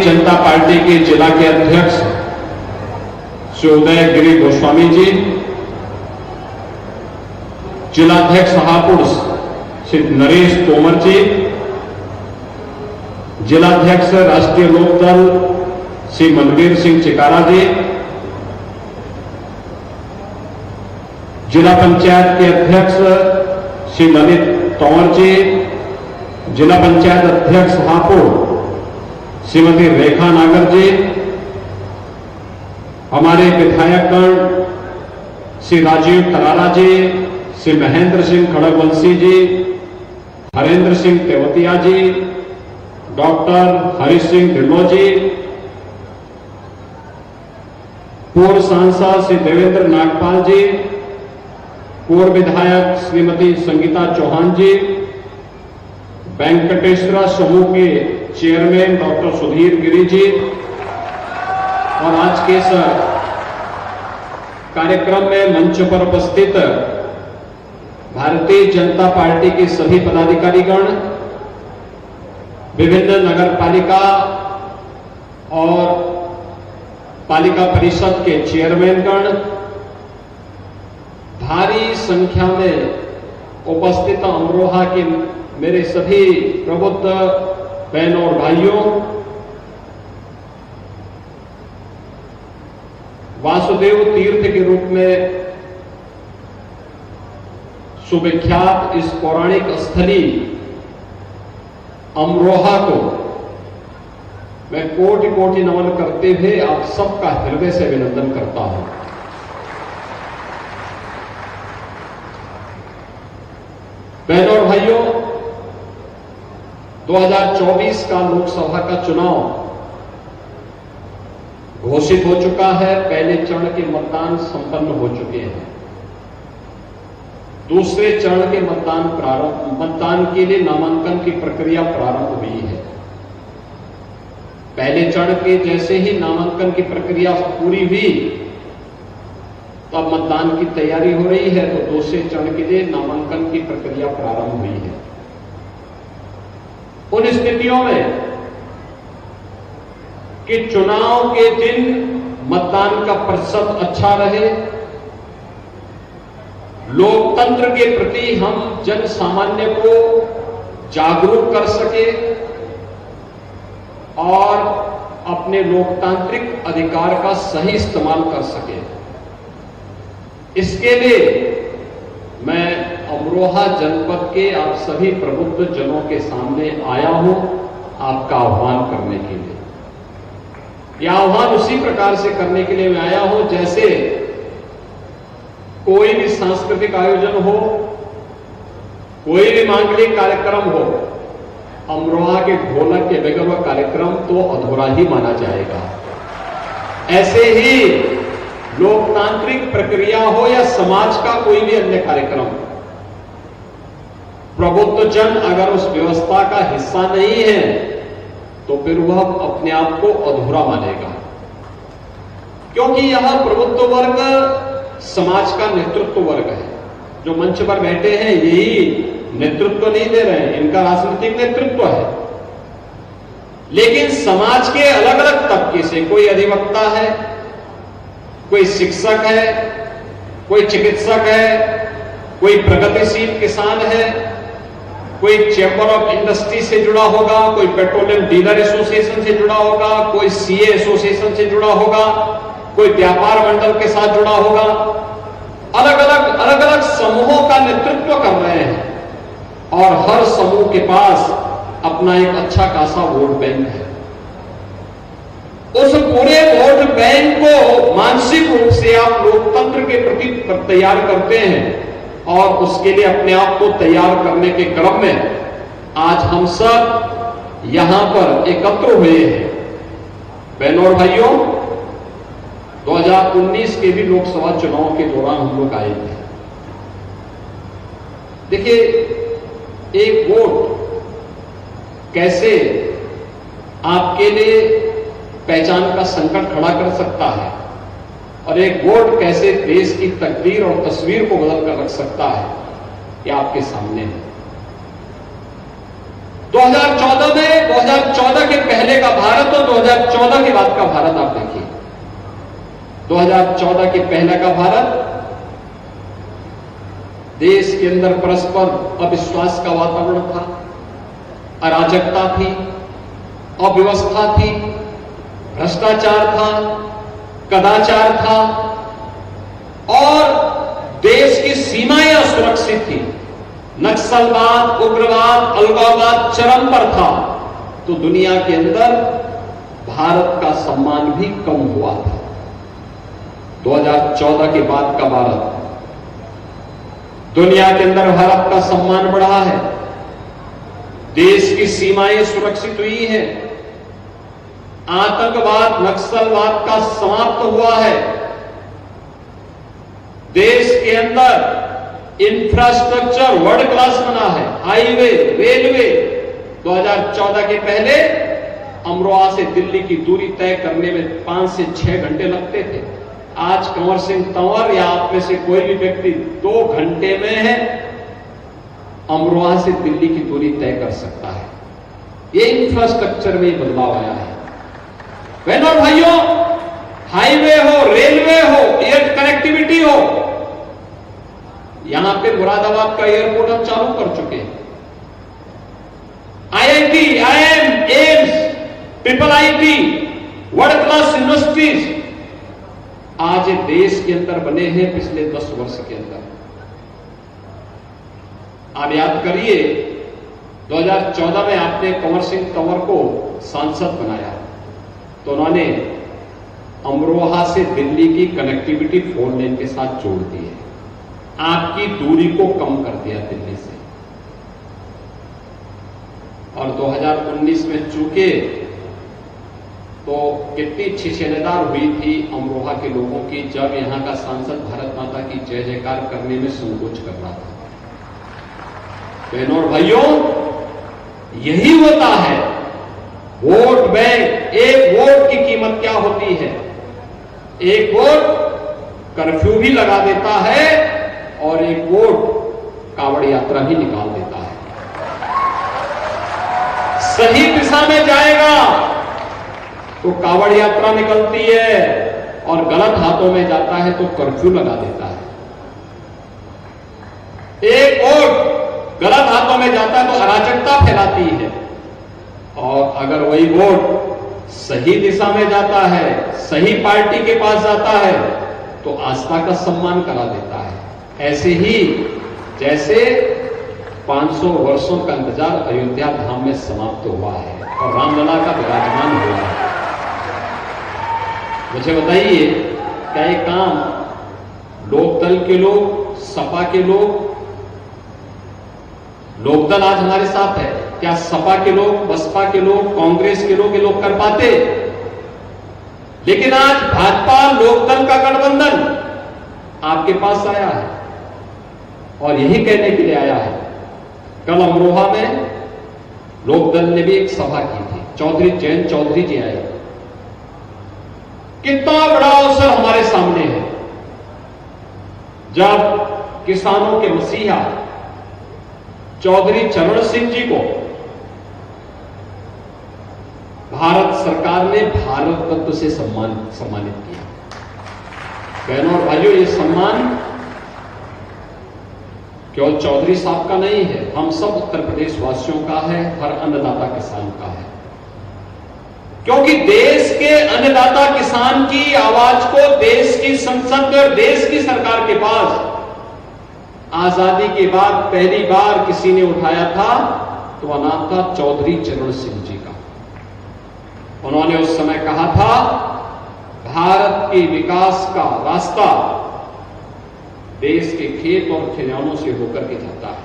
जनता party के जिला के अध्यक्ष श्री उदयगिरी गोस्वामी जी, जिलाध्यक्ष हापुड़ श्री नरेश तोमर जी, जिलाध्यक्ष राष्ट्रीय लोकदल श्री मनवीर सिंह चिकारा जी, जिला पंचायत के अध्यक्ष श्री ललित तंवर जी, जिला पंचायत अध्यक्ष हापुड़ श्रीमती रेखा नागर जी, हमारे विधायकगण श्री राजीव तरारा जी, श्री महेंद्र सिंह खड़गवंशी जी, हरेंद्र सिंह तेवतिया जी, डॉक्टर हरीश सिंह ढिल्लो जी, पूर्व सांसद श्री देवेंद्र नागपाल जी, पूर्व विधायक श्रीमती संगीता चौहान जी, वेंकटेश्वरा समूह के चेयरमैन डॉक्टर सुधीर गिरी जी, और आज के इस कार्यक्रम में मंच पर उपस्थित भारतीय जनता पार्टी के सभी पदाधिकारीगण, विभिन्न नगर पालिका और पालिका परिषद के चेयरमैनगण, भारी संख्या में उपस्थित अमरोहा के मेरे सभी प्रबुद्ध बहनों और भाइयों, वासुदेव तीर्थ के रूप में सुविख्यात इस पौराणिक स्थली अमरोहा को मैं कोटि कोटि नमन करते हुए आप सबका हृदय से अभिनंदन करता हूं। बहनों और भाइयों, 2024 का लोकसभा का चुनाव घोषित हो चुका है। पहले चरण के मतदान संपन्न हो चुके हैं। दूसरे चरण के मतदान के लिए नामांकन की प्रक्रिया प्रारंभ हुई है। पहले चरण के जैसे ही नामांकन की प्रक्रिया पूरी हुई तो अब मतदान की तैयारी हो रही है, तो दूसरे चरण के लिए नामांकन की प्रक्रिया प्रारंभ हुई है। उन स्थितियों में कि चुनाव के दिन मतदान का प्रतिशत अच्छा रहे, लोकतंत्र के प्रति हम जन सामान्य को जागरूक कर सके और अपने लोकतांत्रिक अधिकार का सही इस्तेमाल कर सके, इसके लिए मैं अमरोहा जनपद के आप सभी प्रबुद्ध जनों के सामने आया हूं आपका आह्वान करने के लिए। यह आह्वान उसी प्रकार से करने के लिए मैं आया हूं जैसे कोई भी सांस्कृतिक आयोजन हो, कोई भी मांगलिक कार्यक्रम हो, अमरोहा के ढोलक के बगैर वह कार्यक्रम तो अधूरा ही माना जाएगा। ऐसे ही लोकतांत्रिक प्रक्रिया हो या समाज का कोई भी अन्य कार्यक्रम, प्रबुद्ध जन अगर उस व्यवस्था का हिस्सा नहीं है तो फिर वह अपने आप को अधूरा मानेगा, क्योंकि यह प्रबुद्ध वर्ग समाज का नेतृत्व वर्ग है। जो मंच पर बैठे हैं यही नेतृत्व नहीं दे रहे हैं, इनका राजनीतिक नेतृत्व है, लेकिन समाज के अलग अलग तबके से कोई अधिवक्ता है, कोई शिक्षक है, कोई चिकित्सक है, कोई प्रगतिशील किसान है, कोई चैंबर ऑफ इंडस्ट्री से जुड़ा होगा, कोई पेट्रोलियम डीलर एसोसिएशन से जुड़ा होगा, कोई सीए एसोसिएशन से जुड़ा होगा, कोई व्यापार मंडल के साथ जुड़ा होगा। अलग अलग समूहों का नेतृत्व कर रहे हैं और हर समूह के पास अपना एक अच्छा खासा वोट बैंक है। उस पूरे वोट बैंक को मानसिक रूप से आप लोकतंत्र के प्रति तैयार करते हैं और उसके लिए अपने आप को तैयार करने के क्रम में आज हम सब यहां पर एकत्र हुए हैं। बहनों और भाइयों, 2019 के भी लोकसभा चुनाव के दौरान हम लोग आए थे। देखिए, एक वोट कैसे आपके लिए पहचान का संकट खड़ा कर सकता है और एक वोट कैसे देश की तकदीर और तस्वीर को बदल कर रख सकता है, यह आपके सामने है। 2014 में 2014 के पहले का भारत और 2014 के बाद का भारत आप देखिए। 2014 के पहले का भारत, देश के अंदर परस्पर अविश्वास का वातावरण था, अराजकता थी, अव्यवस्था थी, भ्रष्टाचार था, कदाचार था और देश की सीमाएं असुरक्षित थी। नक्सलवाद, उग्रवाद, अलगाववाद चरम पर था। तो दुनिया के अंदर भारत का सम्मान भी कम हुआ था। 2014 के बाद का भारत, दुनिया के अंदर भारत का सम्मान बढ़ा है, देश की सीमाएं सुरक्षित हुई हैं, आतंकवाद, नक्सलवाद का समाप्त हुआ है, देश के अंदर इंफ्रास्ट्रक्चर वर्ल्ड क्लास बना है, हाईवे, रेलवे। 2014 के पहले अमरोहा से दिल्ली की दूरी तय करने में 5 से 6 घंटे लगते थे। आज कंवर सिंह तंवर या आप में से कोई भी व्यक्ति 2 घंटे में है अमरोहा से दिल्ली की दूरी तय कर सकता है। ये इंफ्रास्ट्रक्चर में बदलाव आया है। बहनों और भाइयों, हाईवे हो, रेलवे हो, एयर कनेक्टिविटी हो, यहां पे मुरादाबाद का एयरपोर्ट हम चालू कर चुके हैं। IIT, IIM, AIIMS, IIIT, world class universities आज देश के अंदर बने हैं पिछले 10 वर्ष के अंदर। आप याद करिए 2014 में आपने कंवर सिंह तंवर को सांसद बनाया तो उन्होंने अमरोहा से दिल्ली की कनेक्टिविटी 4 लेन के साथ जोड़ दी है, आपकी दूरी को कम कर दिया दिल्ली से। और 2019 में चूंकि तो कितनी छिछेलेदार हुई थी अमरोहा के लोगों की जब यहां का सांसद भारत माता की जय जयकार करने में संकोच कर रहा था। बहनों और भाइयों, यही होता है वोट बैंक। एक वोट की कीमत क्या होती है? एक वोट कर्फ्यू भी लगा देता है और एक वोट कांवड़ यात्रा भी निकाल देता है। सही दिशा में जाएगा तो कांवड़ यात्रा निकलती है और गलत हाथों में जाता है तो कर्फ्यू लगा देता है। एक वोट गलत हाथों में जाता है तो अराजकता फैलाती है और अगर वही वोट सही दिशा में जाता है, सही पार्टी के पास जाता है तो आस्था का सम्मान करा देता है। ऐसे ही जैसे 500 वर्षों का इंतजार अयोध्या धाम में समाप्त हुआ है और रामलला का विराजमान हुआ है। मुझे बताइए, क्या ये काम लोकदल के लोग, सपा के लोग, लोकदल आज हमारे साथ है, क्या सपा के लोग, बसपा के लोग, कांग्रेस के लोग ये लोग कर पाते? लेकिन आज भाजपा लोकदल का गठबंधन आपके पास आया है और यही कहने के लिए आया है। कल अमरोहा में लोकदल ने भी एक सभा की थी, चौधरी जयंत चौधरी जी आए। कितना बड़ा अवसर हमारे सामने है जब किसानों के मसीहा चौधरी चरण सिंह जी को भारत सरकार ने भारत रत्न से सम्मानित किया। बहनों और भाइयों, ये सम्मान केवल चौधरी साहब का नहीं है, हम सब उत्तर प्रदेश वासियों का है, हर अन्नदाता किसान का है। क्योंकि देश के अन्नदाता किसान की आवाज को देश की संसद और देश की सरकार के पास आजादी के बाद पहली बार किसी ने उठाया था तो वह नाम था चौधरी चरण सिंह जी का। उन्होंने उस समय कहा था, भारत के विकास का रास्ता देश के खेत और खलिहानों से होकर के जाता है।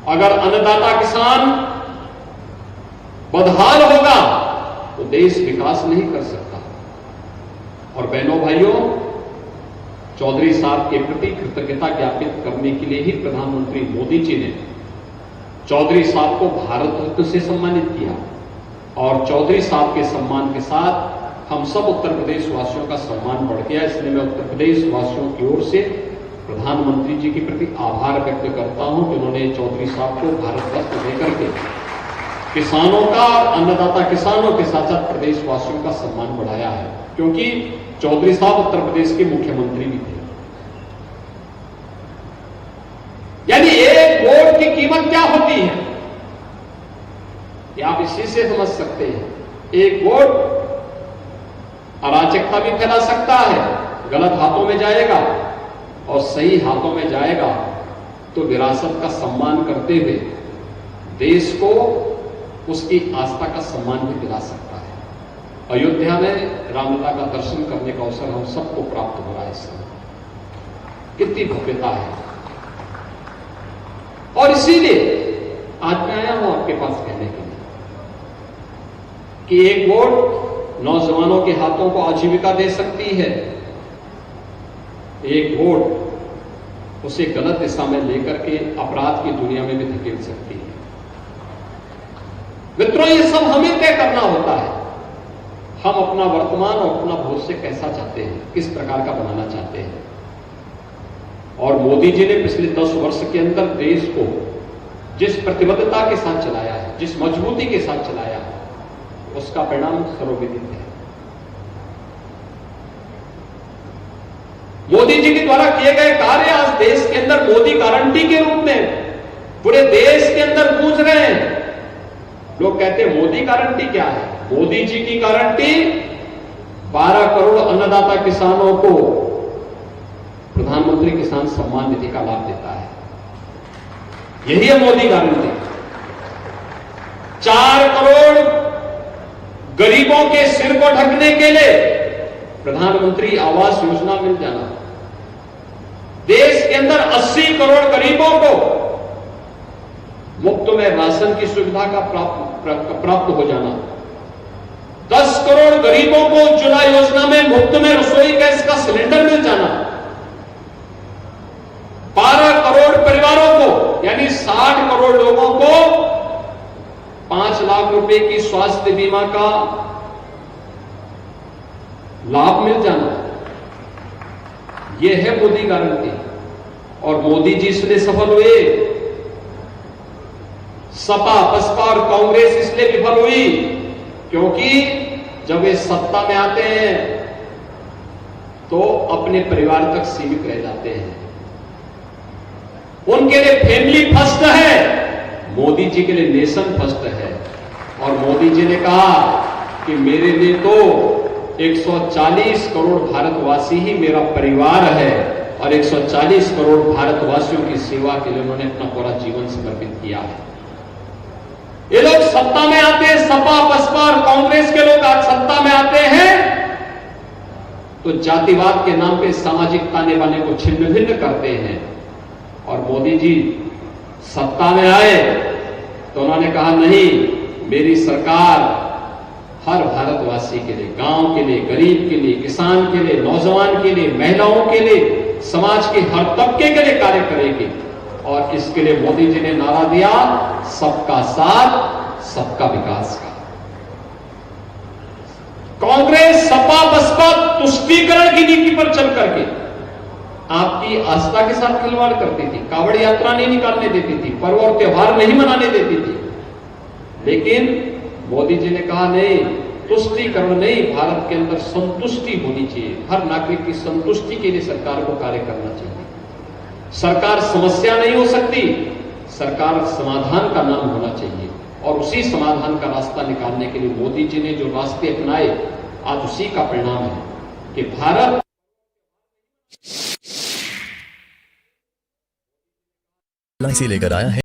अगर अन्नदाता किसान बदहाल होगा तो देश विकास नहीं कर सकता। और बहनों भाइयों, चौधरी साहब के प्रति कृतज्ञता ज्ञापित करने के लिए ही प्रधानमंत्री मोदी जी ने चौधरी साहब को भारत रत्न से सम्मानित किया और चौधरी साहब के सम्मान के साथ हम सब उत्तर प्रदेश वासियों का सम्मान बढ़ गया। इसलिए मैं उत्तर प्रदेश वासियों की ओर से प्रधानमंत्री जी के प्रति आभार व्यक्त करता हूं कि उन्होंने चौधरी साहब को भारत रत्न देकर के किसानों का और अन्नदाता किसानों के साथ साथ प्रदेशवासियों का सम्मान बढ़ाया है, क्योंकि चौधरी साहब उत्तर प्रदेश के मुख्यमंत्री भी थे। यानी एक वोट की कीमत क्या होती है ये आप इसी से समझ सकते हैं। एक वोट अराजकता भी फैला सकता है, गलत हाथों में जाएगा, और सही हाथों में जाएगा तो विरासत का सम्मान करते हुए देश को उसकी आस्था का सम्मान भी दिला सकता है। अयोध्या में रामलला का दर्शन करने का अवसर हम सबको प्राप्त हो रहा है इस समय, कितनी भव्यता है। और इसीलिए आज मैं आया हूं आपके पास कहने के लिए कि एक वोट नौजवानों के हाथों को आजीविका दे सकती है, एक वोट उसे गलत दिशा में लेकर के अपराध की दुनिया में भी धकेल सकती है। मित्रों, ये सब हमें तय करना होता है। हम अपना वर्तमान और अपना भविष्य कैसा चाहते हैं, किस प्रकार का बनाना चाहते हैं। और मोदी जी ने पिछले 10 वर्ष के अंदर देश को जिस प्रतिबद्धता के साथ चलाया है, जिस मजबूती के साथ चलाया है, उसका परिणाम सर्वविदित है। मोदी जी के द्वारा किए गए कार्य आज देश के अंदर मोदी गारंटी के रूप में पूरे देश के अंदर गूंज रहे हैं। लोग कहते हैं मोदी गारंटी क्या है? मोदी जी की गारंटी 12 करोड़ अन्नदाता किसानों को प्रधानमंत्री किसान सम्मान निधि का लाभ देता है। यही है मोदी गारंटी। 4 करोड़ गरीबों के सिर को ढकने के लिए प्रधानमंत्री आवास योजना मिल जाना, देश के अंदर 80 करोड़ गरीबों को मुफ्त में राशन की सुविधा का प्राप्त हो जाना, 10 करोड़ गरीबों को उज्ज्वला योजना में मुफ्त में रसोई गैस का सिलेंडर मिल जाना, 12 करोड़ परिवारों को यानी 60 करोड़ लोगों को 5 लाख रुपए की स्वास्थ्य बीमा का लाभ मिल जाना, यह है मोदी गारंटी। और मोदी जी इसलिए सफल हुए, सपा बसपा और कांग्रेस इसलिए विफल हुई क्योंकि जब वे सत्ता में आते हैं तो अपने परिवार तक सीमित रह जाते हैं। उनके लिए फैमिली फर्स्ट है, मोदी जी के लिए नेशन फर्स्ट है। और मोदी जी ने कहा कि मेरे लिए तो 140 करोड़ भारतवासी ही मेरा परिवार है, और 140 करोड़ भारतवासियों की सेवा के लिए उन्होंने अपना पूरा जीवन समर्पित किया है। ये लोग सत्ता में आते हैं, सपा बसपा और कांग्रेस के लोग आज सत्ता में आते हैं तो जातिवाद के नाम पे सामाजिक ताने बाने को छिन्न भिन्न करते हैं। और मोदी जी सत्ता में आए तो उन्होंने कहा नहीं, मेरी सरकार हर भारतवासी के लिए, गांव के लिए, गरीब के लिए, किसान के लिए, नौजवान के लिए, महिलाओं के लिए, समाज के हर तबके के लिए कार्य करेगी। और इसके लिए मोदी जी ने नारा दिया, सबका साथ सबका विकास का। कांग्रेस सपा बसपा तुष्टीकरण की नीति पर चल करके आपकी आस्था के साथ खिलवाड़ करती थी, कावड़ यात्रा नहीं निकालने देती थी, पर्व और त्योहार नहीं मनाने देती थी। लेकिन मोदी जी ने कहा नहीं, तुष्टीकरण नहीं, भारत के अंदर संतुष्टि होनी चाहिए। हर नागरिक की संतुष्टि के लिए सरकार को कार्य करना चाहिए। सरकार समस्या नहीं हो सकती, सरकार समाधान का नाम होना चाहिए। और उसी समाधान का रास्ता निकालने के लिए मोदी जी ने जो रास्ते अपनाए, आज उसी का परिणाम है कि भारत LIC लेकर आया है